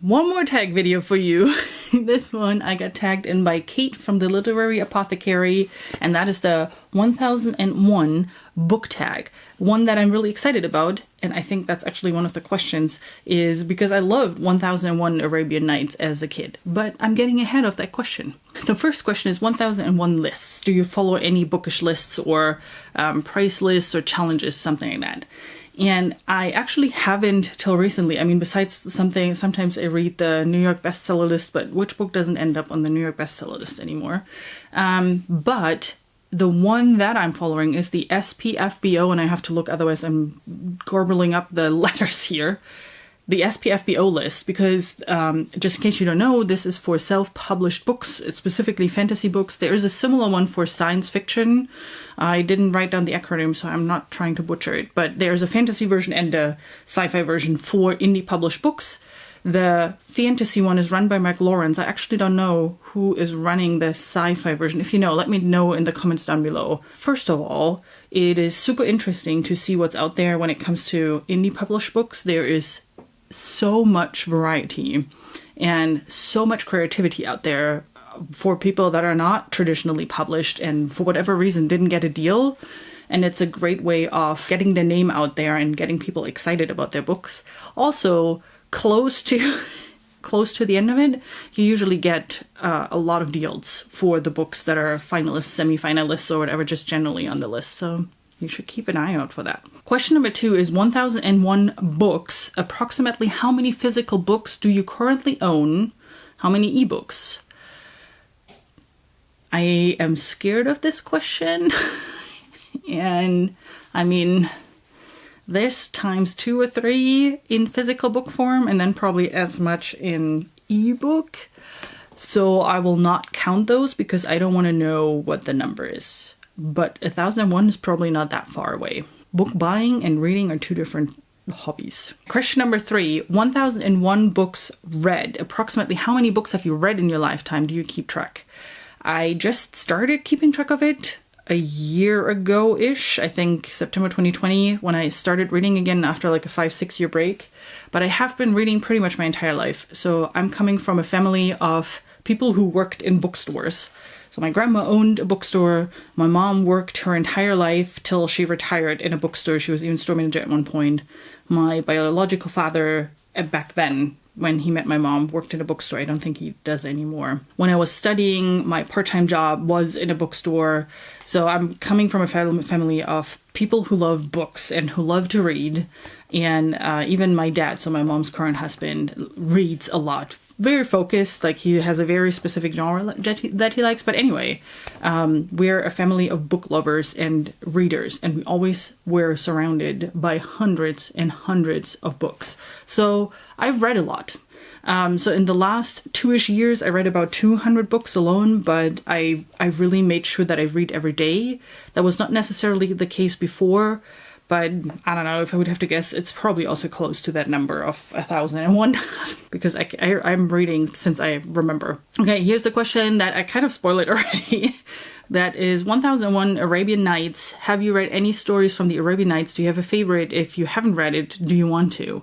One more tag video for you. This one I got tagged in by Kate from the Literary Apothecary, and that is the 1001 book tag. One that I'm really excited about, and I think that's actually one of the questions, is because I loved 1001 Arabian Nights as a kid, but I'm getting ahead of that question. The first question is 1001 lists. Do you follow any bookish lists or price lists or challenges, something like that? And I actually haven't till recently. I mean, besides sometimes I read the New York bestseller list, but which book doesn't end up on the New York bestseller list anymore? But the one that I'm following is the SPFBO, and I have to look, otherwise I'm garbling up the letters here. The SPFBO list, because just in case you don't know, this is for self-published books, specifically fantasy books. There is a similar one for science fiction. I didn't write down the acronym, so I'm not trying to butcher it. But there's a fantasy version and a sci-fi version for indie published books. The fantasy one is run by Mark Lawrence. I actually don't know who is running the sci-fi version. If you know, let me know in the comments down below. First of all, it is super interesting to see what's out there when it comes to indie published books. There is so much variety and so much creativity out there for people that are not traditionally published and for whatever reason didn't get a deal. And it's a great way of getting their name out there and getting people excited about their books. Also, close to the end of it, you usually get a lot of deals for the books that are finalists, semi-finalists, or whatever, just generally on the list. So you should keep an eye out for that. Question number 2 is 1001 books. Approximately how many physical books do you currently own? How many ebooks? I am scared of this question. And I mean, this times 2 or 3 in physical book form, and then probably as much in ebook. So I will not count those because I don't want to know what the number is. But 1001 is probably not that far away. Book buying and reading are 2 different hobbies. Question number 3, 1001 books read. Approximately how many books have you read in your lifetime? Do you keep track? I just started keeping track of it a year ago-ish, I think September 2020, when I started reading again after like a 5-6 year break. But I have been reading pretty much my entire life. So I'm coming from a family of people who worked in bookstores. So my grandma owned a bookstore. My mom worked her entire life till she retired in a bookstore. She was even store manager at one point. My biological father, back then, when he met my mom, worked in a bookstore. I don't think he does anymore. When I was studying, my part-time job was in a bookstore. So I'm coming from a family of people who love books and who love to read. And even my dad, so my mom's current husband, reads a lot. Very focused, like he has a very specific genre that he likes. But anyway, we're a family of book lovers and readers, and we always were surrounded by hundreds and hundreds of books. So I've read a lot. So in the last 2-ish years, I read about 200 books alone, but I really made sure that I read every day. That was not necessarily the case before. But I don't know, if I would have to guess, it's probably also close to that number of 1001 because I'm reading since I remember. Okay, here's the question that I kind of spoiled it already. That is 1001 Arabian Nights. Have you read any stories from the Arabian Nights? Do you have a favorite? If you haven't read it, do you want to?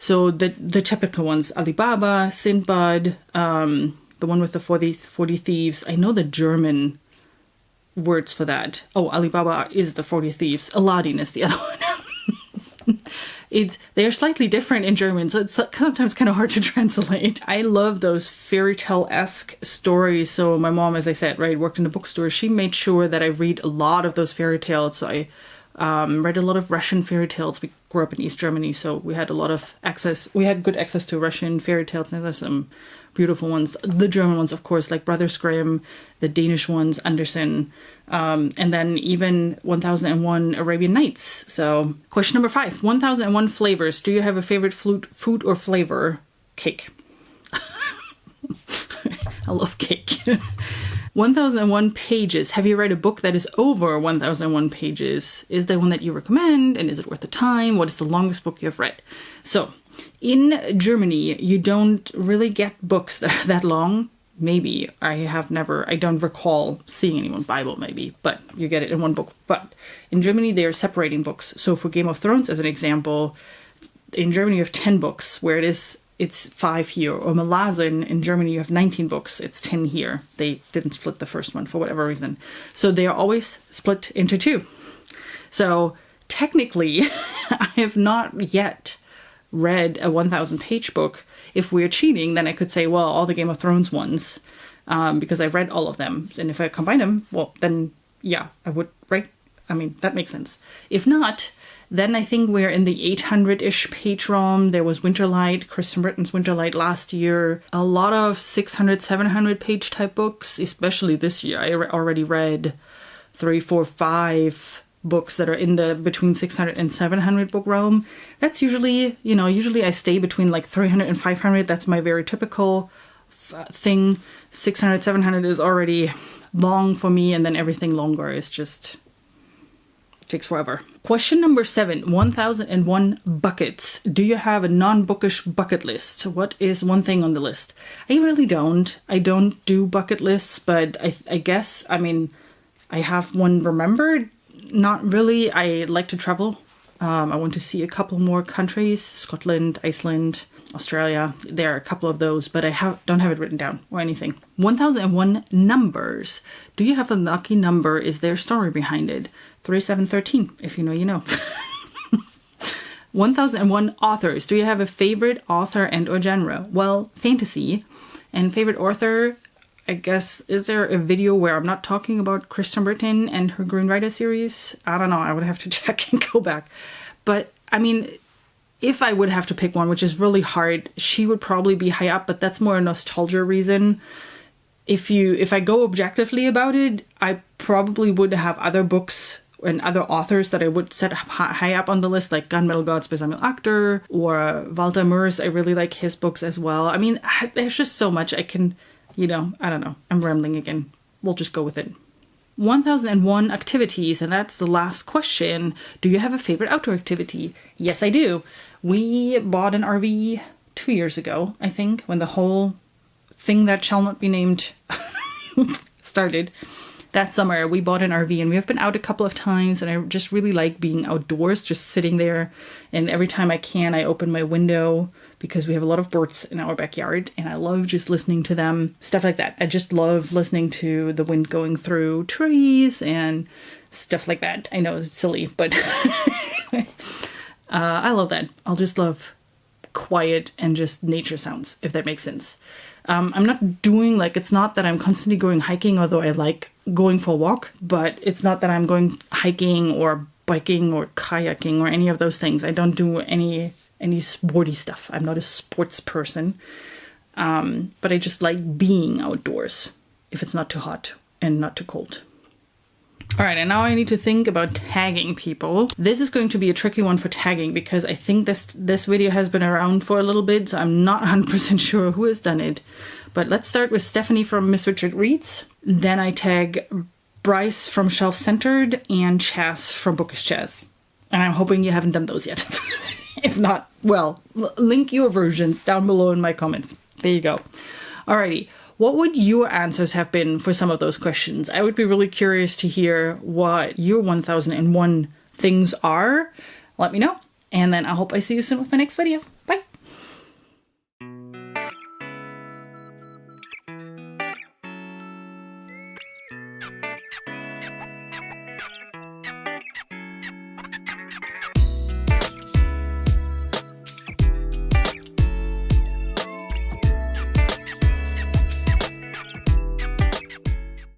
So the typical ones, Alibaba, Sinbad, the one with the 40 thieves. I know the German words for that. Oh, Alibaba is the 40 thieves. Aladdin is the other one. They're slightly different in German, so it's sometimes kind of hard to translate. I love those fairy tale-esque stories. So my mom, as I said, right, worked in a bookstore. She made sure that I read a lot of those fairy tales. So I read a lot of Russian fairy tales. We grew up in East Germany, so we had a lot of access. We had good access to Russian fairy tales, and there's some beautiful ones. The German ones, of course, like Brothers Grimm, the Danish ones, Andersen, and then even 1001 Arabian Nights. So question number 5, 1001 flavors. Do you have a favorite food or flavor? Cake. I love cake. 1001 pages. Have you read a book that is over 1001 pages? Is there one that you recommend? And is it worth the time? What is the longest book you have read? So in Germany, you don't really get books that long. Maybe. I don't recall seeing anyone Bible maybe, but you get it in one book. But in Germany, they are separating books. So for Game of Thrones, as an example, in Germany you have 10 books, where it is it's 5 here. Or Malazan in Germany, you have 19 books, it's 10 here. They didn't split the first one for whatever reason. So they are always split into 2. So technically, I have not yet read a 1,000-page book. If we're cheating, then I could say, well, all the Game of Thrones ones, because I've read all of them. And if I combine them, well, then, yeah, I would, right? I mean, that makes sense. If not, then I think we're in the 800-ish page realm. There was Winterlight, Kristen Britton's Winterlight last year. A lot of 600, 700 page type books, especially this year. I already read 3, 4, 5 books that are in the between 600 and 700 book realm. That's usually, usually I stay between like 300 and 500. That's my very typical thing. 600, 700 is already long for me, and then everything longer is just takes forever. Question number 7, 1001 buckets. Do you have a non-bookish bucket list? What is one thing on the list? I really don't. I don't do bucket lists, but I guess, I mean, I have one remembered. Not really. I like to travel. I want to see a couple more countries, Scotland, Iceland, Australia. There are a couple of those, but I don't have it written down or anything. 1001 numbers. Do you have a lucky number? Is there a story behind it? 3713. If you know, you know. 1001 authors. Do you have a favorite author and or genre? Well, fantasy. And favorite author, I guess, is there a video where I'm not talking about Kristen Britton and her Green Rider series? I don't know. I would have to check and go back. But, I mean, if I would have to pick one, which is really hard, she would probably be high up, but that's more a nostalgia reason. If I go objectively about it, I probably would have other books and other authors that I would set high up on the list, like Gunmetal Gods by Samuel Achter, or Walter Mörs. I really like his books as well. I mean, there's just so much I can, I don't know. I'm rambling again. We'll just go with it. 1001 activities, and that's the last question. Do you have a favorite outdoor activity? Yes, I do. We bought an RV 2 years ago, I think, when the whole thing that shall not be named started. That summer, we bought an RV, and we have been out a couple of times, and I just really like being outdoors, just sitting there. And every time I can, I open my window because we have a lot of birds in our backyard, and I love just listening to them, stuff like that. I just love listening to the wind going through trees and stuff like that. I know it's silly, but I love that. I'll just love quiet and just nature sounds, if that makes sense. I'm not doing, it's not that I'm constantly going hiking, although I like going for a walk, but it's not that I'm going hiking or biking or kayaking or any of those things. I don't do any sporty stuff. I'm not a sports person. But I just like being outdoors if it's not too hot and not too cold. All right, and now I need to think about tagging people. This is going to be a tricky one for tagging because I think this video has been around for a little bit, so I'm not 100% sure who has done it. But let's start with Stephanie from Miss Richard Reads. Then I tag Bryce from Shelf Centered and Chaz from Bookish Chaz. And I'm hoping you haven't done those yet. If not, well, link your versions down below in my comments. There you go. Alrighty. What would your answers have been for some of those questions? I would be really curious to hear what your 1001 things are. Let me know. And then I hope I see you soon with my next video. Bye.